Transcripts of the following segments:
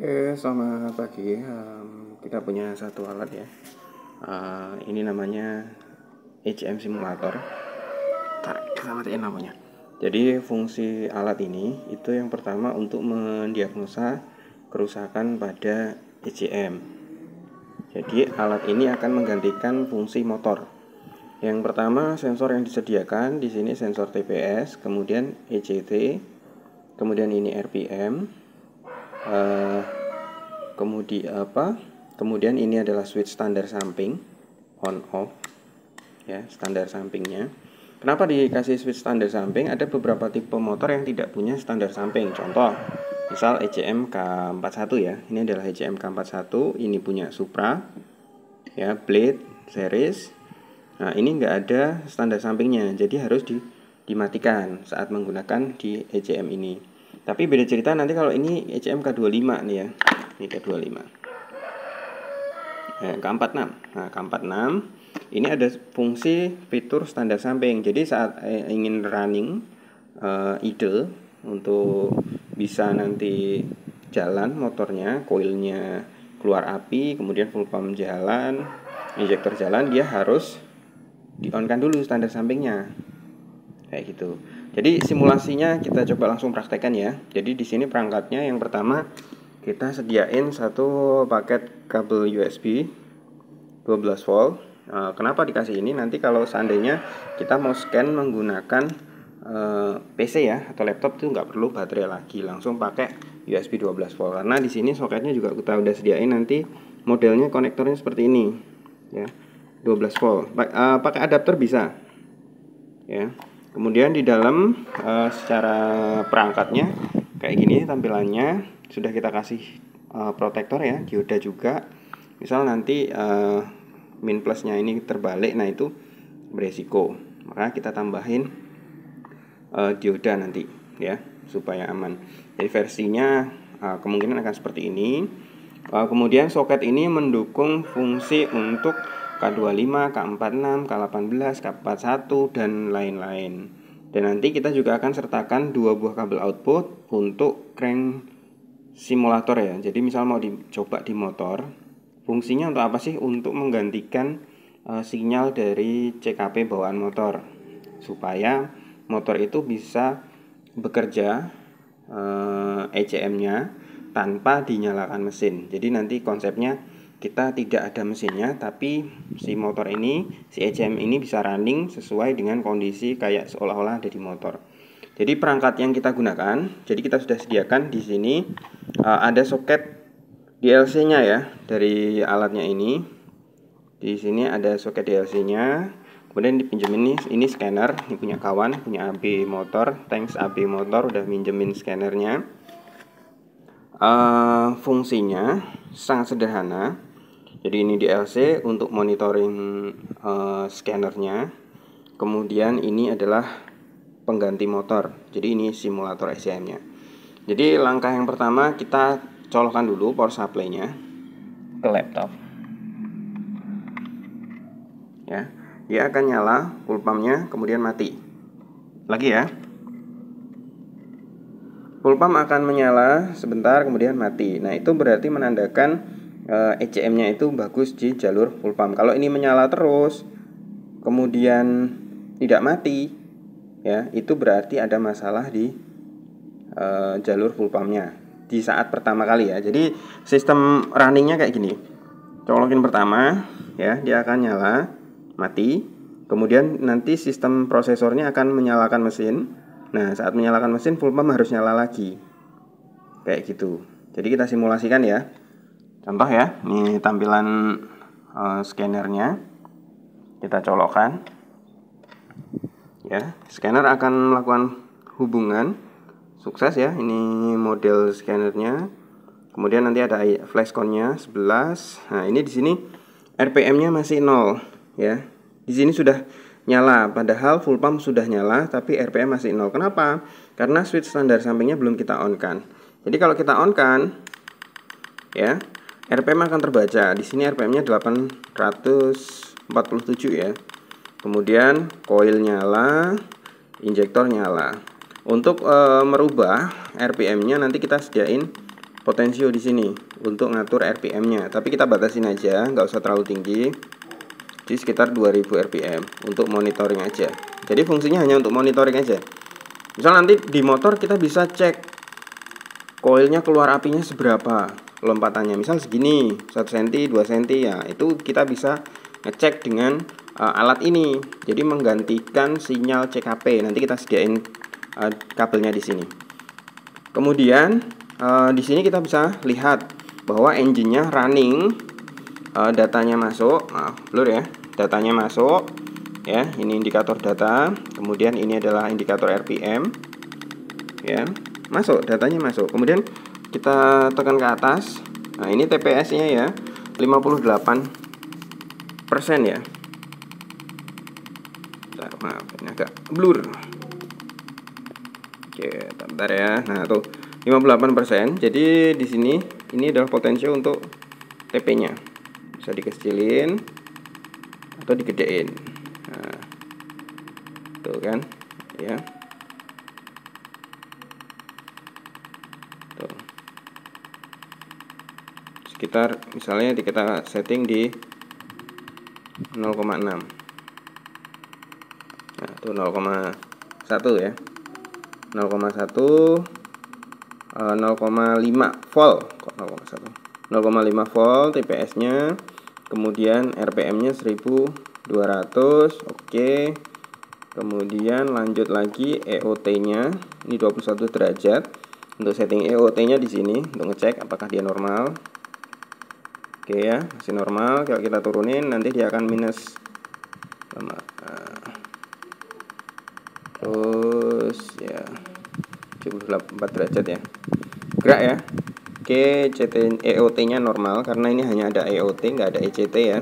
Oke, selamat pagi. Kita punya satu alat ya. Ini namanya HM Simulator. Kita matiin lampunya. Jadi fungsi alat ini itu yang pertama untuk mendiagnosa kerusakan pada HM. Jadi alat ini akan menggantikan fungsi motor. Yang pertama sensor yang disediakan di sini sensor TPS, kemudian ECT, kemudian ini RPM. Kemudian ini adalah switch standar samping on off ya, standar sampingnya. Kenapa dikasih switch standar samping? Ada beberapa tipe motor yang tidak punya standar samping. Contoh, misal ECM K41 ya. Ini adalah ECM K41, ini punya Supra ya, Blade series. Nah, ini enggak ada standar sampingnya. Jadi harus dimatikan saat menggunakan di ECM ini. Tapi beda cerita nanti kalau ini ECM K25 nih ya. Ini K25. K46. Nah, K46 ini ada fungsi fitur standar samping. Jadi saat ingin running idle untuk bisa nanti jalan motornya, koilnya keluar api, kemudian full pump jalan, injektor jalan, dia harus di-on-kan dulu standar sampingnya. Kayak gitu. Jadi simulasinya kita coba langsung praktekkan ya. Jadi di sini perangkatnya yang pertama kita sediain satu paket kabel USB 12 volt. Kenapa dikasih ini? Nanti kalau seandainya kita mau scan menggunakan PC ya atau laptop itu nggak perlu baterai lagi, langsung pakai USB 12 volt. Karena di sini soketnya juga kita udah sediain, nanti modelnya konektornya seperti ini ya, 12 volt. Pakai adapter bisa ya. Kemudian di dalam secara perangkatnya kayak gini tampilannya, sudah kita kasih protektor ya, dioda juga. Misal nanti min plusnya ini terbalik, nah itu beresiko. Maka kita tambahin dioda nanti ya, supaya aman. Jadi versinya kemungkinan akan seperti ini. Kemudian soket ini mendukung fungsi untuk K25, K46, K18, K41 dan lain-lain. Dan nanti kita juga akan sertakan 2 buah kabel output untuk crank simulator ya. Jadi misal mau dicoba di motor, fungsinya untuk apa sih? Untuk menggantikan sinyal dari CKP bawaan motor, supaya motor itu bisa bekerja ECM-nya tanpa dinyalakan mesin. Jadi nanti konsepnya kita tidak ada mesinnya, tapi si motor ini, si ECM ini bisa running sesuai dengan kondisi kayak seolah-olah ada di motor. Jadi perangkat yang kita gunakan, jadi kita sudah sediakan di sini ada soket DLC-nya ya dari alatnya ini. Di sini ada soket DLC-nya. Kemudian dipinjemin ini scanner, ini punya kawan, punya AB motor, thanks AB motor udah minjemin scannernya. Fungsinya sangat sederhana. Jadi ini DLC untuk monitoring scannernya. Kemudian ini adalah pengganti motor. Jadi ini simulator ECM-nya. Jadi langkah yang pertama kita colokkan dulu power supply-nya ke laptop. Ya, dia akan nyala full pump-nya, kemudian mati. Lagi ya. Full pump akan menyala sebentar kemudian mati. Nah, itu berarti menandakan ECM-nya itu bagus di jalur full pump. Kalau ini menyala terus kemudian tidak mati ya, itu berarti ada masalah di jalur full pump-nya di saat pertama kali ya. Jadi sistem running-nya kayak gini. Colokin pertama ya, dia akan nyala, mati. Kemudian nanti sistem prosesornya akan menyalakan mesin. Nah, saat menyalakan mesin full pump harus nyala lagi. Kayak gitu. Jadi kita simulasikan ya. Contoh ya, ini tampilan scannernya. Kita colokkan. Ya, scanner akan melakukan hubungan. Sukses ya, ini model scannernya. Kemudian nanti ada flash count-nya 11. Nah, ini di sini RPM-nya masih 0 ya. Di sini sudah nyala, padahal full pump sudah nyala tapi RPM masih 0. Kenapa? Karena switch standar sampingnya belum kita on-kan. Jadi kalau kita on-kan ya, RPM akan terbaca. Di sini RPM-nya 847 ya. Kemudian coil nyala, injektor nyala. Untuk merubah RPM-nya nanti kita sediain potensio di sini untuk ngatur RPM-nya. Tapi kita batasin aja, nggak usah terlalu tinggi. Di sekitar 2000 RPM untuk monitoring aja. Jadi fungsinya hanya untuk monitoring aja. Misal nanti di motor kita bisa cek koilnya keluar apinya seberapa lompatannya. Misal segini, 1 cm, 2 cm ya. Itu kita bisa ngecek dengan alat ini. Jadi menggantikan sinyal CKP. Nanti kita sediain kabelnya di sini. Kemudian di sini kita bisa lihat bahwa engine-nya running. Datanya masuk, maaf blur ya, datanya masuk ya, ini indikator data, kemudian ini adalah indikator RPM ya, masuk, datanya masuk, kemudian kita tekan ke atas, nah ini TPS nya ya 58% ya. Bentar, maaf ini agak blur, oke bentar ya, nah tuh 58%, jadi di sini ini adalah potensi untuk TP nya. Bisa dikecilin atau digedein. Nah, tuh kan, ya. Tuh. Sekitar misalnya kita setting di 0,6. Nah, tuh 0,1 ya. 0,1 0,5 volt kok 0,1. 0,5 volt TPS-nya. Kemudian RPM-nya 1200, oke. Kemudian lanjut lagi EOT-nya, ini 21 derajat. Untuk setting EOT-nya di sini untuk ngecek apakah dia normal. Oke ya, masih normal. Kalau kita turunin nanti dia akan minus. Terus ya 74 derajat ya. Gerak ya. Oke, EOT-nya normal karena ini hanya ada EOT, nggak ada ECT ya.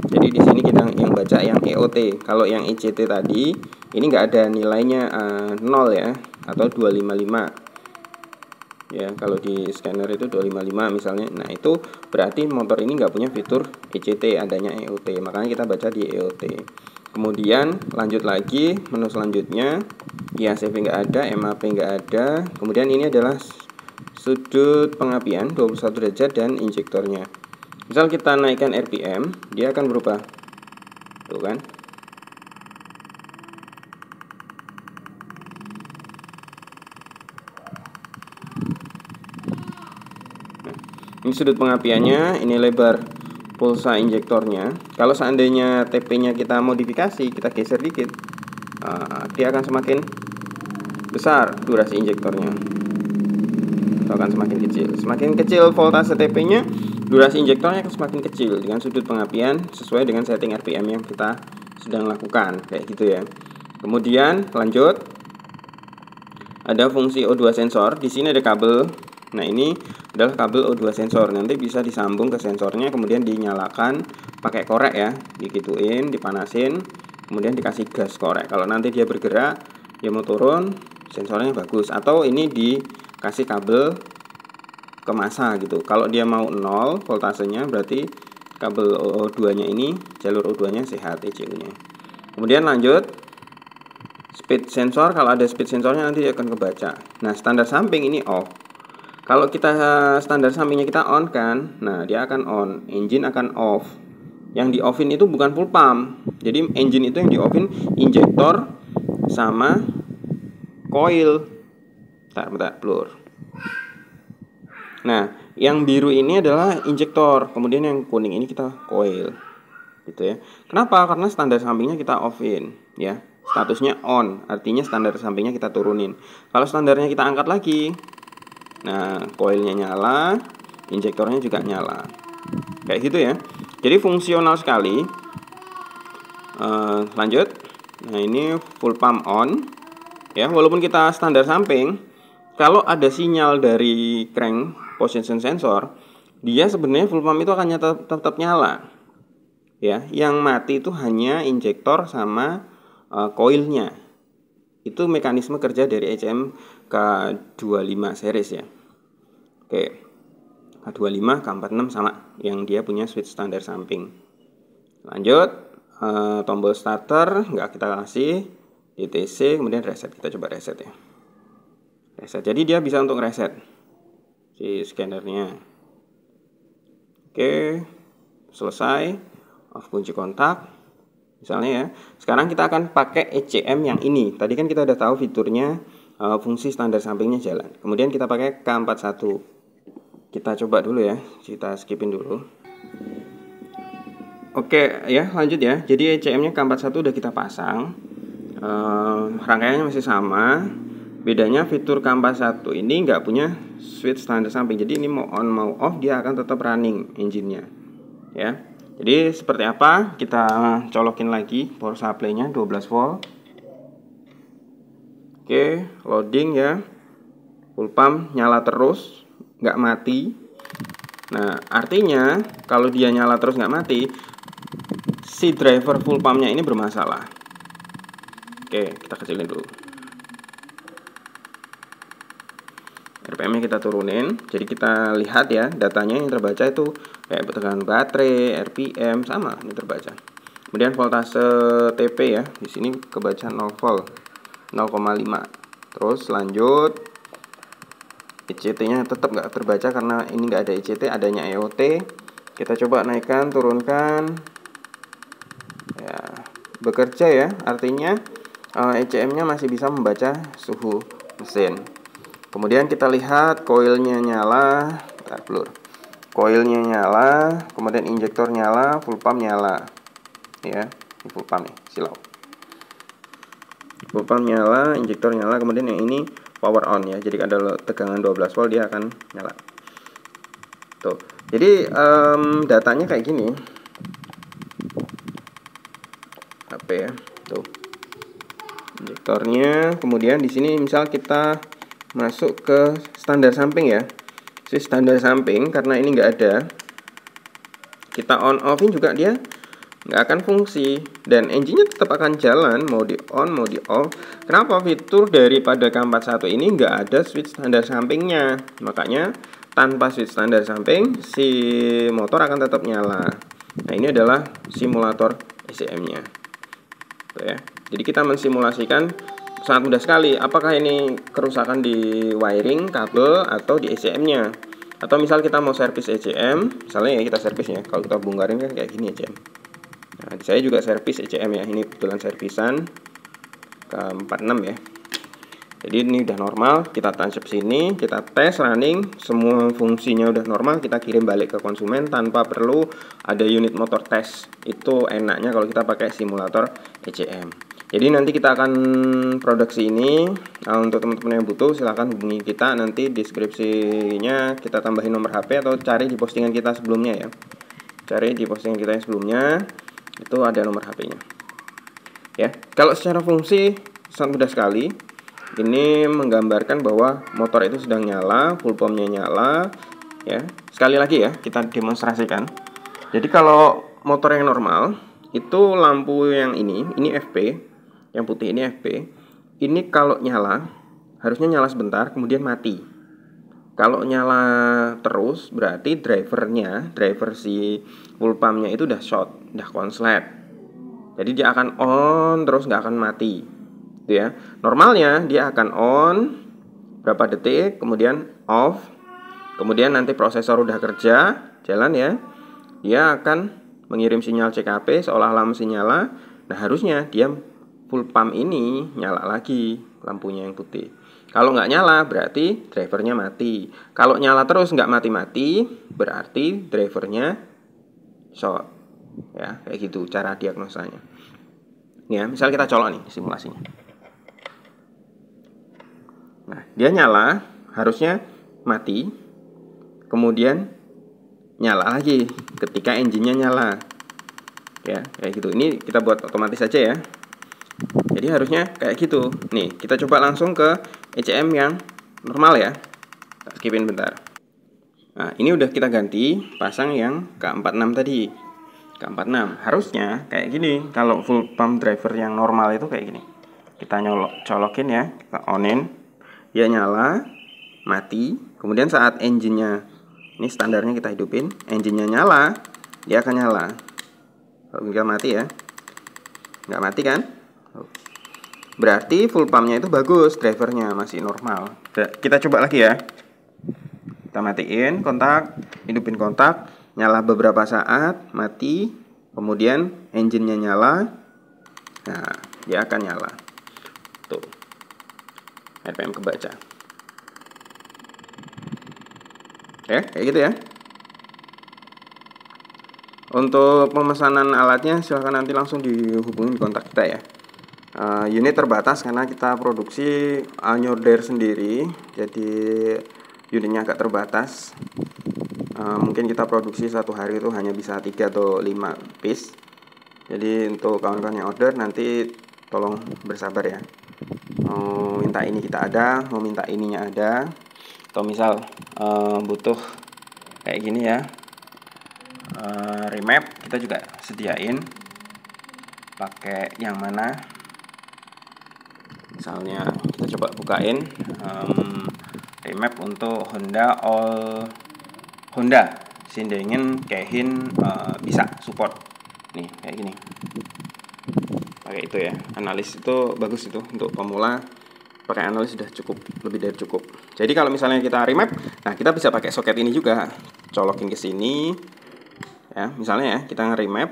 Jadi di sini kita yang baca yang EOT. Kalau yang ECT tadi ini nggak ada nilainya 0 ya atau 255. Ya, kalau di scanner itu 255 misalnya. Nah, itu berarti motor ini nggak punya fitur ECT, adanya EOT. Makanya kita baca di EOT. Kemudian lanjut lagi menu selanjutnya. IACV nggak ada, MAP nggak ada. Kemudian ini adalah sudut pengapian 21 derajat dan injektornya. Misal kita naikkan RPM, dia akan berubah. Tuh kan? Nah, ini sudut pengapiannya, ini lebar pulsa injektornya. Kalau seandainya TP-nya kita modifikasi, kita geser dikit, dia akan semakin besar durasi injektornya. Akan semakin kecil. Semakin kecil voltase TP-nya, durasi injektornya akan semakin kecil dengan sudut pengapian sesuai dengan setting RPM yang kita sedang lakukan, kayak gitu ya. Kemudian lanjut, ada fungsi O2 sensor. Di sini ada kabel. Nah, ini adalah kabel O2 sensor. Nanti bisa disambung ke sensornya, kemudian dinyalakan pakai korek ya, digituin, dipanasin, kemudian dikasih gas korek. Kalau nanti dia bergerak, dia mau turun, sensornya bagus. Atau ini dikasih kabel ke massa gitu. Kalau dia mau 0 voltasenya, berarti kabel O2 nya ini, jalur O2 nya sehat, ECU-nya. Kemudian lanjut, speed sensor. Kalau ada speed sensornya nanti dia akan kebaca. Nah, standar samping ini off. Kalau kita standar sampingnya kita on kan, nah dia akan on, engine akan off. Yang di offin itu bukan full pump. Jadi engine itu yang di offin injektor sama coil. Bentar, blur. Nah, yang biru ini adalah injektor, kemudian yang kuning ini kita coil, gitu ya. Kenapa? Karena standar sampingnya kita offin, ya. Statusnya on, artinya standar sampingnya kita turunin. Kalau standarnya kita angkat lagi, nah coilnya nyala, injektornya juga nyala, kayak gitu ya. Jadi fungsional sekali. Lanjut, nah ini full pump on, ya. Walaupun kita standar samping, kalau ada sinyal dari crank position sensor, dia sebenarnya full pump itu akan tetap nyala. Ya, yang mati itu hanya injektor sama coilnya. Itu mekanisme kerja dari ECM K25 series ya. Oke. K25, K46 sama, yang dia punya switch standar samping. Lanjut, tombol starter nggak kita kasih, DTC, kemudian reset. Kita coba reset ya. Reset. Jadi dia bisa untuk reset. si scannernya. Oke, selesai. Off kunci kontak. Misalnya ya. Sekarang kita akan pakai ECM yang ini. Tadi kan kita udah tahu fiturnya, fungsi standar sampingnya jalan. Kemudian kita pakai K41. Kita coba dulu ya. Kita skipin dulu. Oke ya, lanjut ya. Jadi ECM-nya K41 udah kita pasang. Rangkaiannya masih sama. Bedanya fitur K41 ini nggak punya switch standar samping. Jadi ini mau on mau off dia akan tetap running engine-nya. Ya. Jadi seperti apa? Kita colokin lagi power supply-nya 12 volt. Oke, loading ya. Full pump nyala terus, nggak mati. Nah, artinya kalau dia nyala terus nggak mati, si driver full pumpnya ini bermasalah. Oke, kita kecilin dulu. RPM-nya kita turunin. Jadi kita lihat ya, datanya yang terbaca itu kayak tekanan baterai, RPM sama ini terbaca. Kemudian voltase TP ya, di sini kebaca 0 volt, 0,5. Terus lanjut, ECT-nya tetap nggak terbaca karena ini nggak ada ECT, adanya EOT. Kita coba naikkan, turunkan. Ya, bekerja ya, artinya ECM-nya masih bisa membaca suhu mesin. Kemudian kita lihat koilnya nyala, blur. Koilnya nyala, kemudian injektor nyala, full pump nyala. Ya, ini full pump nih, silau. Full pump nyala, injektor nyala, kemudian yang ini power on ya. Jadi ada tegangan 12 volt dia akan nyala. Tuh. Jadi datanya kayak gini. Apa ya? Tuh. Injektornya, kemudian di sini misal kita masuk ke standar samping ya. Si standar samping karena ini nggak ada, kita on offin juga dia nggak akan fungsi dan engine-nya tetap akan jalan mau di on mau di off. Kenapa? Fitur daripada K41 ini nggak ada switch standar sampingnya, makanya tanpa switch standar samping si motor akan tetap nyala. Nah, ini adalah simulator ECM-nya. Tuh ya. Jadi kita mensimulasikan sangat mudah sekali. Apakah ini kerusakan di wiring, kabel, atau di ECM-nya? Atau misal kita mau servis ECM, misalnya ya kita servis ya. Kalau kita bongkarin kan kayak gini ECM. Nah, saya juga servis ECM ya. Ini kebetulan servisan K46 ya. Jadi ini udah normal, kita tancap sini, kita tes running, semua fungsinya udah normal, kita kirim balik ke konsumen tanpa perlu ada unit motor tes. Itu enaknya kalau kita pakai simulator ECM. Jadi nanti kita akan produksi ini. Nah, untuk teman-teman yang butuh silahkan hubungi kita, nanti deskripsinya kita tambahin nomor HP atau cari di postingan kita sebelumnya ya. Cari di postingan kita yang sebelumnya, itu ada nomor HP-nya. Ya, kalau secara fungsi sangat mudah sekali. Ini menggambarkan bahwa motor itu sedang nyala, full pumpnya nyala. Ya, sekali lagi ya kita demonstrasikan. Jadi kalau motor yang normal itu lampu yang ini FP, yang putih ini FP. Ini kalau nyala harusnya nyala sebentar, kemudian mati. Kalau nyala terus berarti driver si full pumpnya itu udah short, udah konslet. Jadi dia akan on terus, nggak akan mati. Ya, normalnya dia akan on berapa detik, kemudian off, kemudian nanti prosesor udah kerja jalan ya, dia akan mengirim sinyal CKP seolah-olah mesin nyala. Nah, harusnya dia full pump ini nyala lagi lampunya yang putih. Kalau nggak nyala berarti drivernya mati. Kalau nyala terus nggak mati-mati berarti drivernya short. Ya, kayak gitu cara diagnosanya. Ya, misal kita colok nih simulasinya. Nah, dia nyala, harusnya mati, kemudian nyala lagi ketika engine-nya nyala. Ya, kayak gitu. Ini kita buat otomatis saja ya. Jadi harusnya kayak gitu. Nih, kita coba langsung ke ECM yang normal ya. Kita skipin bentar. Nah, ini udah kita ganti, pasang yang K46 tadi. K46 harusnya kayak gini. Kalau full pump driver yang normal itu kayak gini. Kita colokin ya, kita onin. Dia nyala, mati. Kemudian saat engine-nya, ini standarnya kita hidupin, engine-nya nyala, dia akan nyala. Kalau nggak mati ya, nggak mati kan? Berarti full pump-nya itu bagus, drivernya masih normal. Kita coba lagi ya. Kita matiin kontak, hidupin kontak, nyala beberapa saat, mati, kemudian engine-nya nyala. Nah, dia akan nyala. Tuh. RPM kebaca. Oke, kayak gitu ya. Untuk pemesanan alatnya silahkan nanti langsung dihubungin kontak kita ya. Unit terbatas karena kita produksi order sendiri, jadi unitnya agak terbatas. Mungkin kita produksi satu hari itu hanya bisa 3 atau 5 piece. Jadi untuk kawan-kawan yang order nanti tolong bersabar ya. Mau minta ini kita ada, mau minta ininya ada. Atau misal butuh kayak gini ya, remap kita juga sediain. Pakai yang mana? Misalnya kita coba bukain remap untuk Honda Sindengin Keihin bisa support nih kayak gini. Pakai itu ya, analis itu bagus itu untuk pemula. Pakai analis sudah cukup, lebih dari cukup. Jadi kalau misalnya kita remap, nah kita bisa pakai soket ini juga, colokin ke sini ya. Misalnya ya kita nge-remap,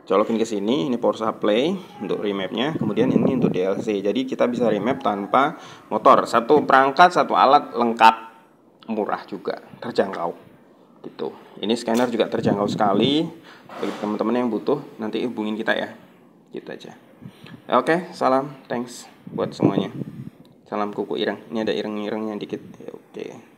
colokin ke sini, ini power supply untuk remapnya, kemudian ini untuk DLC. Jadi kita bisa remap tanpa motor, satu perangkat, satu alat lengkap, murah juga, terjangkau gitu. Ini scanner juga terjangkau sekali. Bagi teman-teman yang butuh nanti hubungin kita ya, gitu aja. Oke, salam, thanks buat semuanya. Salam kuku ireng. Ini ada ireng-irengnya dikit. Oke.